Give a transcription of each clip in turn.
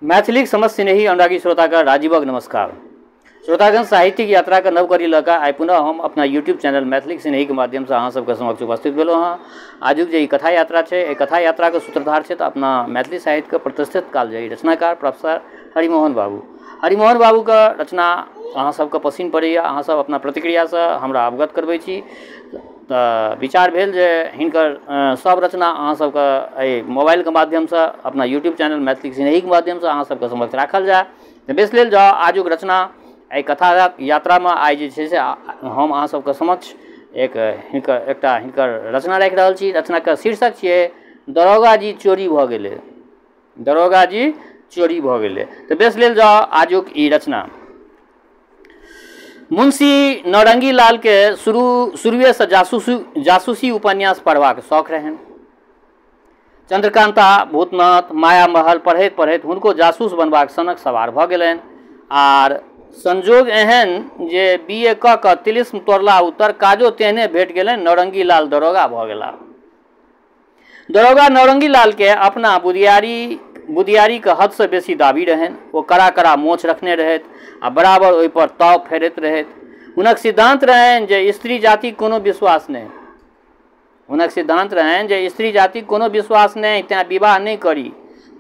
मैथिलीक समस्त स्नेही अनुरागी श्रोतागण राजीवक नमस्कार। श्रोतागण साहित्यिक यात्रा का नव करी लगा आई पुनः हम अपना यूट्यूब चैनल मैथिलीक स्नेही के माध्यम से अहाँ सबके समक्ष उपस्थित भेलहुँ हँ। आजुक जे कथा यात्रा है कथा यात्रा के सूत्रधार है तो अपना मैथिली साहित्य के प्रतिष्ठित काल जे रचनाकार प्रोफेसर हरिमोहन बाबू का रचना अहाँ सबके पसिन पड़ैया। अहाँ सब अपना प्रतिक्रिया से हमरा अवगत करबै छी। तो विचार भेल जे हिनकर सब रचना अहाँ सबके मोबाइल के माध्यम से अपना यूट्यूब चैनल मैथिली स्नेही के माध्यम से अहाँ सबके समक्ष राखल जाए। तो बेस लेल जाओ आजुक रचना कथा यात्रा में आई जे छै से हम अहाँ सबके समक्ष हिनकर रचना राखि रहल छी। रचना के शीर्षक छियै दरोगा जी चोरी भऽ गेलै। दरोगा जी चोरी भऽ गेलै। तो बेस लेल जाओ आजुक ई रचना। मुंशी नौरंगी लाल के शुरुए से जासूसी उपन्यास पढ़बाक शौक रहन। चंद्रकांता भूतनाथ माया महल पढ़ैत पढ़ैत हुनको जासूस बनबाक सनक सवार भऽ गेलनि। आर संजोग एहन जे बीए कऽ कऽ तिलिस्म तोड़ला उत्तर काजो तेहने भेट गेलनि। नौरंगी लाल दरोगा भऽ गेला। दरोगा नौरंगी लाल के अपना बुधियारी के हद से बेसी दाबी रहन। वो कड़ा कड़ा मोछ रखने रहत आ बराबर ओहि पर ताव फेरैत रहत। हुनक सिद्धांत रहन जे स्त्री जाति कोनो विश्वास नहीं। हुनक सिद्धांत रहन जे स्त्री जाति कोनो विश्वास नहीं, तें विवाह नहीं करी।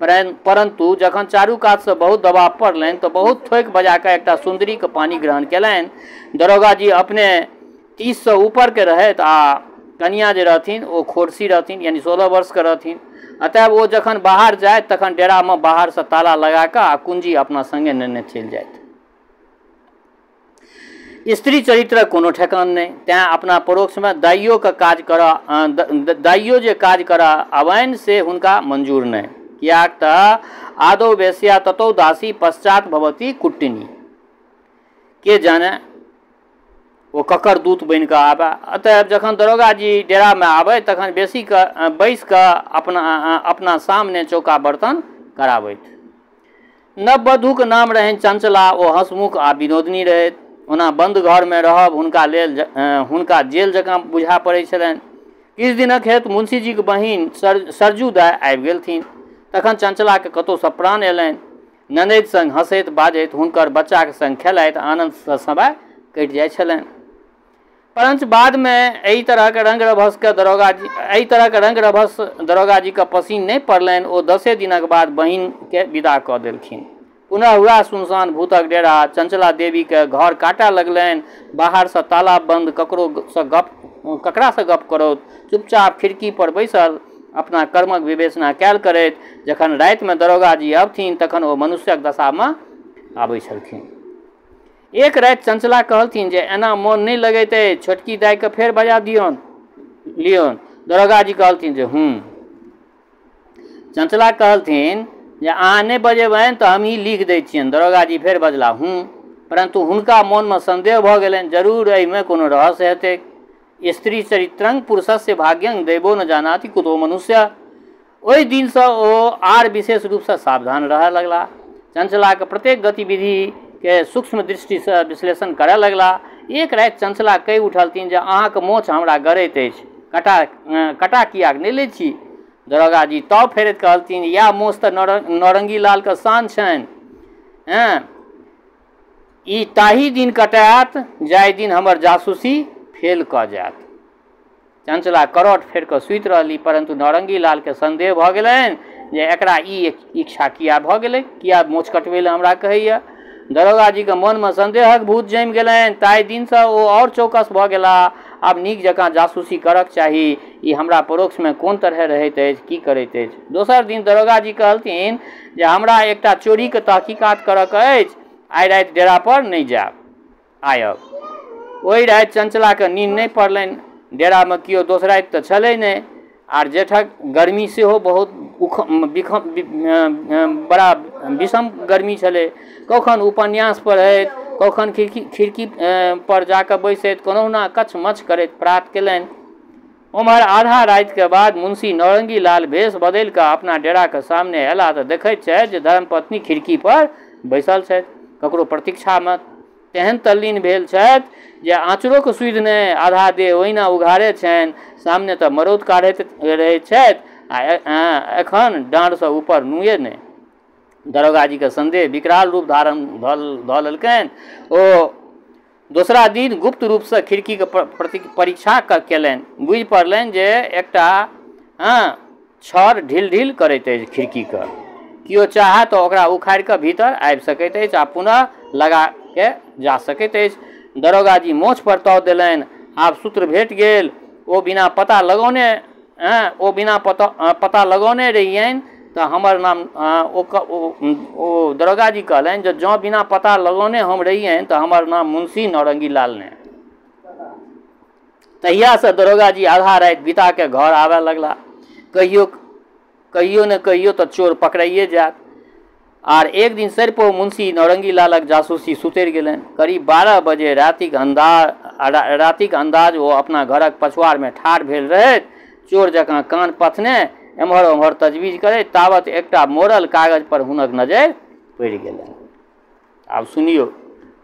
परंतु जखन चारू कात से बहुत दबाव पड़लनि तो बहुत ठोक बजा के एकटा सुंदरी के पानी ग्रहण केलनि। दरोगा जी अपने 30 से ऊपर के रहत आ कनिया जे रहथिन ओ खोरसी रहथिन, यानी 16 वर्ष के रहथिन। अतएव वो जखन बाहर जाए तखन डेरा में बाहर से ताला लगा के आ कुंजी अपना संगे नेने चलि जाए। स्त्री चरित्र कोनो ठेकान नहीं, तें अपना परोक्ष में दाइयो के काज दाइयो जे काज करा अवैन से हुनका मंजूर नहीं। कियाक त आदौ वेश्या ततो दासी पश्चात भवती कुट्टिनी। के जाने वो ककर दूत बन के आवे। अतएव जखन दरोगा जी डेरा में आवे तखन बैस के अपना सामने चौका बर्तन कराबैत। नववधू के नाम रहन चंचला। ओ हंसमुख आ विनोदनी रहत। ओना बंद घर में रहब हुनका जेल जकाँ बुझा पड़ै छलनि। किछु दिनक हेतु मुंशी जी के बहिन सरजू दाय आबि गेलथिन। तखन चंचला के कतौ सँ प्राण एलनि। ननद संग हंसैत बाजैत हुनकर बच्चा के संग खेलाइत आनंद सँ समय कटि जाइ छलनि। परंतु बाद में एहि तरह के रंग रभस दरोगा जी के पसीन नहीं पड़लनि। ओ 10 दिनक बाद बहिन के विदा कऽ देलखिन। पुनः हुआ सुनसान भूतक डेरा। चंचला देवी के घर काटा लगलनि। बाहर से ताला बंद ककरा से गप करो चुपचाप खिड़की पर बैसल अपना कर्मक विवेचना कैल करैत। जखन राति में दरोगा जी अबथिन तखन ओ मनुष्यक दशा में आबै छलखिन। एक राति चंचला कहलथिन जे एना मोन नहीं लगैत अछि, छोटकी दाई के फेर बजा लियौन। दरोगा जी कहलथिन जे चंचला कहलथिन जे अहाँ नहीं बजेबनि तो हम ही लिख दै छियनि। दरोगा जी फेर बजला परंतु हुनका मोन में संदेह भऽ गेलनि। जरूर एहिमे कोनो रहस्य हेतै। स्त्री चरित्रं पुरुषस्य भाग्यं दैवो न जानाति कुतो मनुष्य। ओहि दिन से ओ आर विशेष रूप से सावधान रहय लगला। चंचला के प्रत्येक गतिविधि के सूक्ष्म दृष्टि से विश्लेषण करय लगला। एक राति चंचला कहि उठलथिन जे अहाँ के मोछ हमरा गरैत अछि, कटा कियाक नहीं लै छी। दरोगा जी ताव फेरैत कहलथिन या मोछ तऽ नौरंगी लाल के शान छनि। ई ताही दिन कटायत जाहि दिन हमर जासूसी फेल कऽ जायत। चंचला करौट फेर कऽ सुति रहली। परंतु नौरंगी लाल के संदेह भऽ गेलनि जे एकरा ई इच्छा किया भऽ गेलै, किया मोछ कटबै लए हमरा कहैया। दरोगा जी के मन में संदेहक भूत जमि गेलनि। ताहि दिन से ओ और चौकस भऽ गेला। आब नीक जकाँ जासूसी करक चाही। ई हमरा परोक्ष में कोन तरह रहैत अछि, की करैत अछि। दोसर दिन दरोगा जी कहलथिन जे हमरा एकटा चोरी के तहकीकात करक अछि। आइ राति डेरा पर नहीं आयब। ओहि राति चंचला के नींद नहीं पड़लनि। डेरा में कियो दोसराति तऽ छलै नहि। आर जेठक गर्मी सेहो बहुत बड़ा विषम गर्मी छलै। कखन उपन्यास पढ़ैत, कखन खिड़की पर जाकर बैसैत, कोनहुना कछ मछ करैत प्रात केलनि। उम्हर आधा राति के बाद मुंशी नौरंगी लाल भेष बदलि कऽ अपना डेरा के सामने अयला तऽ देखैत छथि जे धर्मपत्नी खिड़की पर बैसल छथि, ककरो प्रतीक्षा में। तेहन तल्लीन भेल छथि जे आँचरो के सुधि नहि, आधा देह ओहिना उघारे छनि। सामने तऽ मरौत काढ़ैत रहैत छथि आ एखन डाँढ़ से ऊपर नुए नहि। दरोगा जी के संदेह विकराल रूप धारण धऽ लेलकनि। ओ दोसरा दिन गुप्त रूप से खिड़की के परीक्षा केलनि। बुझि पड़लनि जे एकटा छड़ ढिल ढिल करैत अछि खिड़की के। किओ चाहे तऽ ओकरा उखाड़ि कऽ भीतर आबि सकैत अछि आ पुनः लगा के जा सकैत अछि। दरोगा जी मोछ पर तौ देलनि। आब सूत्र भेट गेल। ओ बिना पता लगौने रहियनि तऽ हमर नाम ओ दरोगा जी कहलनि जे जँ बिना पता लगौने हम रहियनि तऽ हमर नाम मुंशी नौरंगी लाल ने। तहिया से दरोगा जी आधा राति बिता के घर आबे लगला। कहियो ने कहियो तऽ चोर पकड़ाइए जायत। आर एक दिन सरिपो मुंशी नौरंगी लालक जासूसी सुतरि गेलनि। करीब 12 बजे रातिक अंदाज ओ अपना घरक पछुआर में ठाढ़ भेल रहैत, चोर जकाँ कान पथने एम्हर ओम्हर तजवीज करैत। तावत एकटा मोड़ल कागज पर हुनक नजरि पड़ि गेलनि। आब सुनियौ,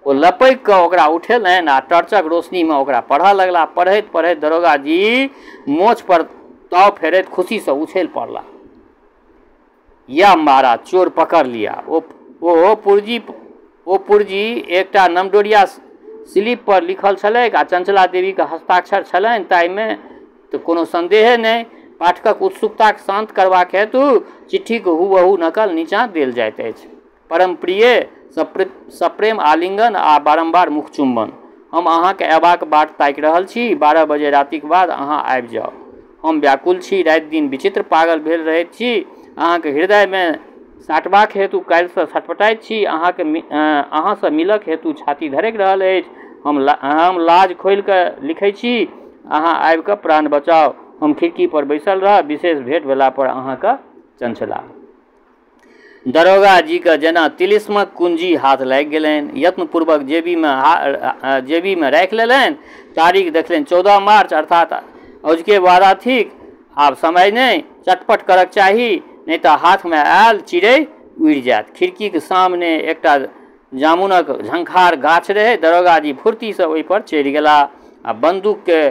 ओ लपकि कऽ ओकरा उठेलनि आ टॉर्चक रोशनी में ओकरा पढ़ऽ लगला। पढ़ैत पढ़ैत दरोगा जी मोछ पर ताव फेरैत खुशी से उछैल पड़ला। या मारा, चोर पकड़ लिया। ओ पुर्जी एकटा नमडोरिया स्लिप पर लिखल छलैक आ चंचला देवी के हस्ताक्षर छलनि। ताहिमे तऽ कोनो संदेहे नहि। पाठकक उत्सुकता शांत करबाक हेतु चिट्ठी के हुबहू नकल नीचाँ देल जाइत अछि। परम प्रिय, सप्रेम आलिंगन आ बारंबार मुख चुम्बन। हम अहाँके अयबाक बाट ताकि रहल छी। 12 बजे रातिक बाद अहाँ आबि जाउ। हम व्याकुल छी, राति दिन विचित्र पागल भेल रहैत छी। अहाँके हृदय में साटबाक हेतु काल्हिसँ छटपटाइत छी। अहाँसँ मिलक हेतु छाती धड़कि रहल अछि। हम लाज खोलि कऽ लिखै छी, अहाँ आबि कऽ प्राण बचाउ। हम खिड़की पर बैसल रहब। विशेष भेंट भेला पर अहाँके चंचला। दरोगा जी के जेना तिलिस्मक कुंजी हाथ लागि गेलनि। यत्नपूर्वक जेबी में राखि लेलनि। तारीख देखलनि 14 मार्च, अर्थात अजुके वादा थिक। आब समय नहीं, चटपट करक चाही, नहीं तऽ हाथ में आयल चिड़ै उड़ि जायत। खिड़की के सामने एकटा जामुनक झंखार गाछ रहे। दरोगा जी फुर्ती से ओहि पर चढ़ि गेला आ बंदूक के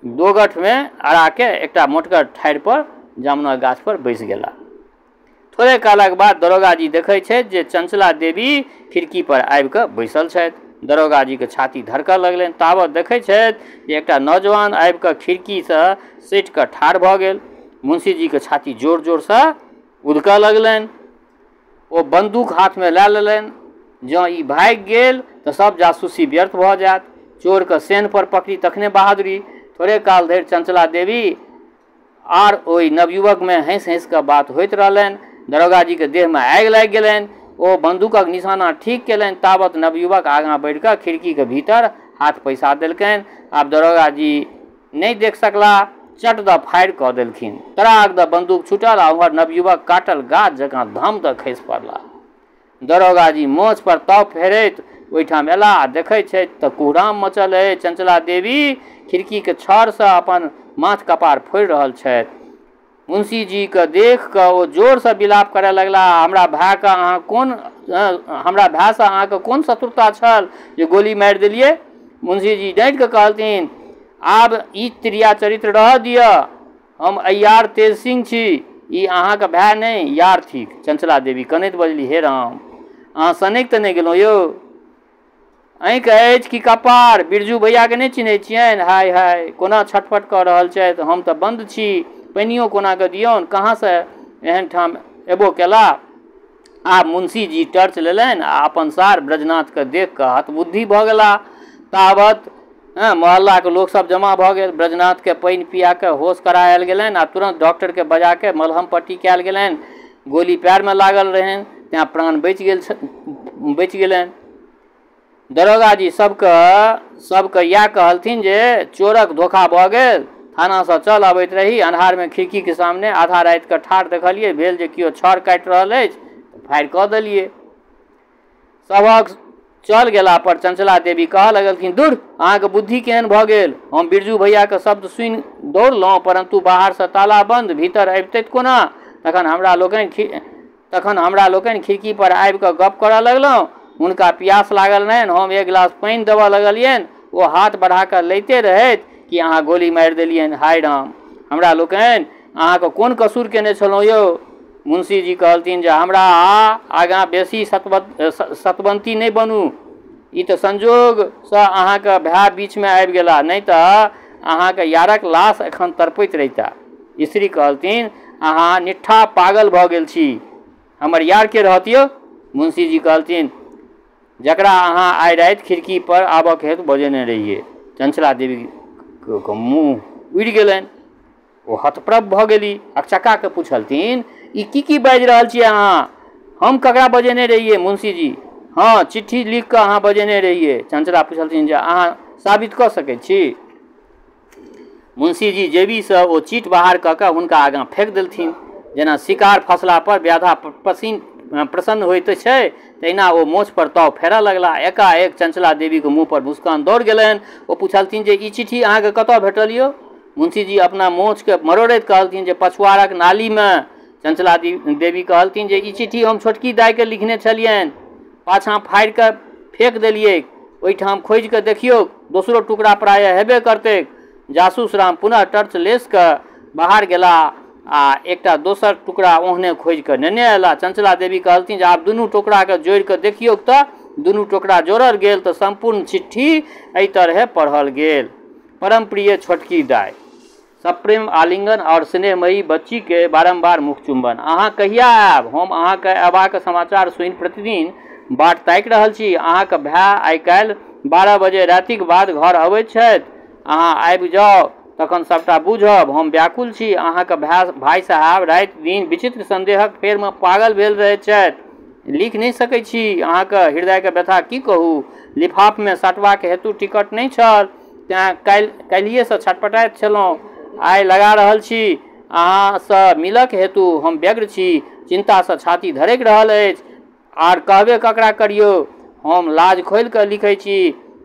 दोगठ में अड़ा के एकटा मोटगर ठाढ़ि पर जामुनक गाछ पर बैस गेला। थोड़े कालक बाद दरोगा जी देखै छथि जे चंचला देवी खिड़की पर आबि कऽ बैसल छथि। दरोगा जी के छाती धड़कऽ लगलनि। तावत देखै छथि जे एकटा नौजवान आबि कऽ खिड़की से सटि कऽ ठाढ़ भऽ गेल। मुंशी जी के छाती जोर जोर से उधकऽ लगलनि। ओ बंदूक हाथ में लए लेलनि। जँ ई भागि गेल तऽ सब जासूसी व्यर्थ भऽ जायत। चोर के सेन पर पकड़ी तखने बहादुरी। थोड़े काल धरि चंचला देवी आर ओहि नवयुवक में हंसि हंसि कऽ बात होइत रहलनि। दरोगा जी के देह में आगि लागि गेलनि। ओ बंदूकक निशाना ठीक केलनि। तावत नवयुवक आगाँ बढ़ि कऽ खिड़की के भीतर हाथ पैसा देलकनि। आब दरोगा जी नहीं देख सकला। चट द फायर कऽ देलखिन। तड़ाक द बंदूक छूटल आ उम्हर नवयुवक काटल गाछ जकाँ धम द खसि पड़ला। दरोगा जी मोछ पर ताव फेरैत ओहिठाम एला आ देखै छथि तऽ कुहराम मचल अछि। चंचला देवी खिड़की के छड़ से अपन माथ कपार फोड़ि रहल छथि। मुंशी जी के देख कऽ ओ जोर से विलाप करय लगला। हमरा भाय से अहाँके कोन शत्रुता छल जे गोली मारि देलियै? मुंशी जी डांटि कऽ कहलथिन, आब ई त्रिया चरित्र रहऽ दिअ। हम अय्यार तेज सिंह छी। ई अहाँके भाय नहीं, यार थिक। चंचला देवी कनैत बजली, हे राम, अहाँ सनकि तऽ नहि गेलहुँ यौ? आँखि अछि कि कपार? बिरजू भैया के नहीं चिन्है छियनि? हाय हाय, कोना छटपट कऽ रहल छथि। हम तऽ बंद छी। पानियो कोना कऽ दियौन। कहाँ से एहन ठाम एबो केला? आब मुंशी जी टर्च लेलनि आ अपन सार ब्रजनाथ के देख कऽ हतबुद्धि भऽ गेला। तावत मोहल्ला के लोग सब जमा भऽ गेल। ब्रजनाथ के पानि पिया के होश करायल गेलनि आ तुरंत डॉक्टर के बजा के मलहम पट्टी कयल गेलनि। गोली पैर में लागल रहनि, तें प्राण बचि गेलनि। दरोगा जी सबके इएह कहलथिन जे चोरक धोखा भऽ गेल। थाना से चल अबैत रही। अन्हार में खिड़की के सामने आधा राति के ठाढ़ देखलियै। भेल जे केओ छड़ काटि रहल अछि, फायर कऽ देलियै। सबक चल गेला पर चंचला देवी कहऽ लगलखिन, दूर, अहाँके बुद्धि केहन भऽ गेल? हम बिरजू भैया के शब्द सुनि दौड़लहुँ, परंतु बाहर से ताला बंद, भीतर अबितैत कोना? तखन हमरा लोकनि खिड़की पर आबि कऽ गप करऽ लगलहुँ। हुनका प्यास लागल रहनि। हम एक गिलास पानि देबऽ लगलियनि। ओ हाथ बढ़ा कऽ लैते रहथि कि अहाँ गोली मारि देलियनि। हाय राम, हमरा लोकनि अहाँके कोन कसूर केने छलहुँ यौ? मुंशी जी कहलथिन जे हमरा आगाँ बेसी सतवंती नहीं बनू, ई तो संजोग से अहाँके भाय बीच में आबि गेला, नहीं तो अहाँके यारक लाश एखन तड़पैत रहिता। स्त्री कहलथिन अहाँ निठा पागल भऽ गेल छी, हमर यार के रहतियो। मुंशी जी कहलथिन जकरा अहाँ आइ राति खिड़की पर आबक हेतु बजेने रहिए। चंचला देवी के मुँह उड़ि गेलनि, ओ हतप्रभ भऽ गेली। अकचका के पूछलथिन ई की बाजि रहल छियै अहाँ, हम ककरा बजेने रहिए? मुंशी जी हाँ, चिट्ठी लिख कऽ अहाँ बजेने रहिए। चंचला पूछलथिन जे अहाँ साबित कऽ सकैत छी? मुंशी जी जेबी से ओ चिट बाहर कऽ कऽ हुनका आगाँ फेंक देलथिन। जेना शिकार फसला पर व्याधा प्रसन्न होइत छै, तहिना ओ मोछ पर ताव फेरऽ लगला। एकाएक चंचला देवी के मुँह पर मुस्कान दौड़ गेलनि। ओ पूछलथिन जे ई चिट्ठी अहाँके कतऽ भेटल यौ? मुंशी जी अपना मोछ के मरोड़ैत कहलथिन जे पछुआरक नाली में। चंचला देवी कहलथिन जे ई चिट्ठी हम छोटकी दाई के लिखने छलियनि, पाछाँ फाड़ि कऽ फेंक देलियै, ओहिठाम खोजि कऽ देखियौ, दोसरो टुकड़ा प्रायः हेबे करतै। जासूस राम पुनः टर्च लेस कऽ बाहर गेला आ एकटा दोसर टुकड़ा ओहने खोजि कऽ नेने अयला। चंचला देवी कहलथिन जे आब दुनू टुकड़ा के जोड़ि कऽ देखियौ तऽ दुनू टुकड़ा जोड़ल गेल तऽ संपूर्ण चिट्ठी एहि तरह पढ़ल गेल। परम प्रिय छोटकी दाई, सप्रेम आलिंगन और स्नेहमयी बच्ची के बारंबार मुख चुंबन। अहाँ कहिया आयब? हम अहाँके अयबाक समाचार सुनि प्रतिदिन बाट ताकि रहल छी। अहाँके भाय आइ काल्हि 12 बजे रातिक बाद घर अबैत छथि। अहाँ आबि जाउ तखन सबटा बुझब। हम व्याकुल छी। अहाँके भाई साहब राति दिन विचित्र संदेहक फेर में पागल भेल रहैत छथि। लिख नहीं सकैत छी, अहाँके हृदय के व्यथा की कहू। लिफाफ में सटबाक हेतु टिकट नहीं छल, तेँ काल्हिए से छटपटाइत छलहुँ। आइ लगा रहल छी, अहाँ से मिलक हेतु हम व्यग्र छी। चिंता से छाती धड़कि रहल अछि। आर कहबे ककरा करियो, हम लाज खोलि कऽ लिखै छी।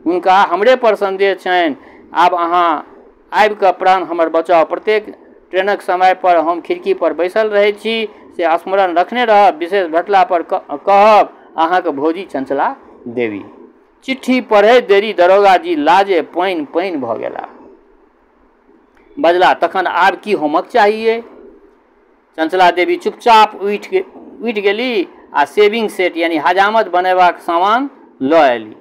हुनका हमरे पर संदेह छनि। आब अहाँ आबि कऽ प्राण हमर बचाव। प्रत्येक ट्रेनक समय पर हम खिड़की पर बैसल रहै छी, से स्मरण रखने रहब। विशेष भेटला पर कहब। अहाँके भौजी चंचला देवी। चिट्ठी पढ़े देरी दरोगा जी लाजे पानि पानि भऽ गेला। बजला तखन आब की होमक चाहिए? चंचला देवी चुपचाप उठि गेली आ सेविंग सेट यानी हजामत बनेबाक सामान लऽ एली।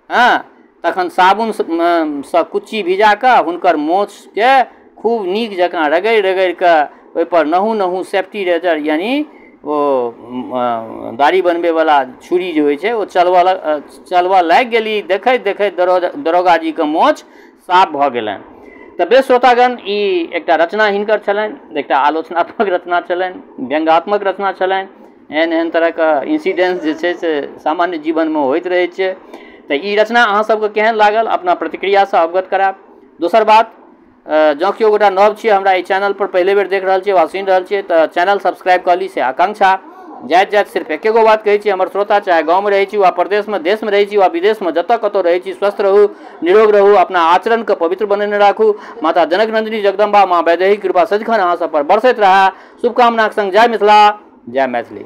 हाँ, तखन साबुन से कुच्ची भिजा कऽ हुनकर मोछ के खूब नीक जकाँ रगड़ि रगड़ि कऽ ओहि पर नहू सेफ्टी रेजर यानी ओ दाढ़ी बनबे वाला छुरी जो होइ छै ओ चलवा लागि गेली। देखैत देखैत दरोगा जी के मोछ साफ भऽ गेलनि। तऽ बेस श्रोतागण, ई एकटा रचना हिनकर छलनि, एकटा आलोचनात्मक रचना छलनि, व्यंग्यात्मक रचना छलनि। एहन तरह के इंसिडेंस जे छै से सामान्य जीवन में होइत रहै छै। तऽ ई रचना अहाँ सबके केहन लागल अपना प्रतिक्रिया से अवगत करायब। दोसर बात, जँ केओ गोटा नव छियै, हमरा ई चैनल पर पहले बेर देख रहल छियै वा सुनि रहल छियै, तऽ चैनल सब्सक्राइब कऽ ली से आकांक्षा। जाइत सिर्फ एके गो बात कहै छी, हमर श्रोता चाहे गाँव में रहै छी वा प्रदेश में, देश में रहै छी वा विदेश में, जतऽ कतौ रहै छी, स्वस्थ रहू, निरोग रहू, अपना आचरण के पवित्र बनेने राखू। माता जनक नंदिनी जगदम्बा माँ वैदेही कृपा सदिखन अहाँ सब पर बरसैत रहा। शुभकामनाक संग जय मिथिला, जय मैथिली।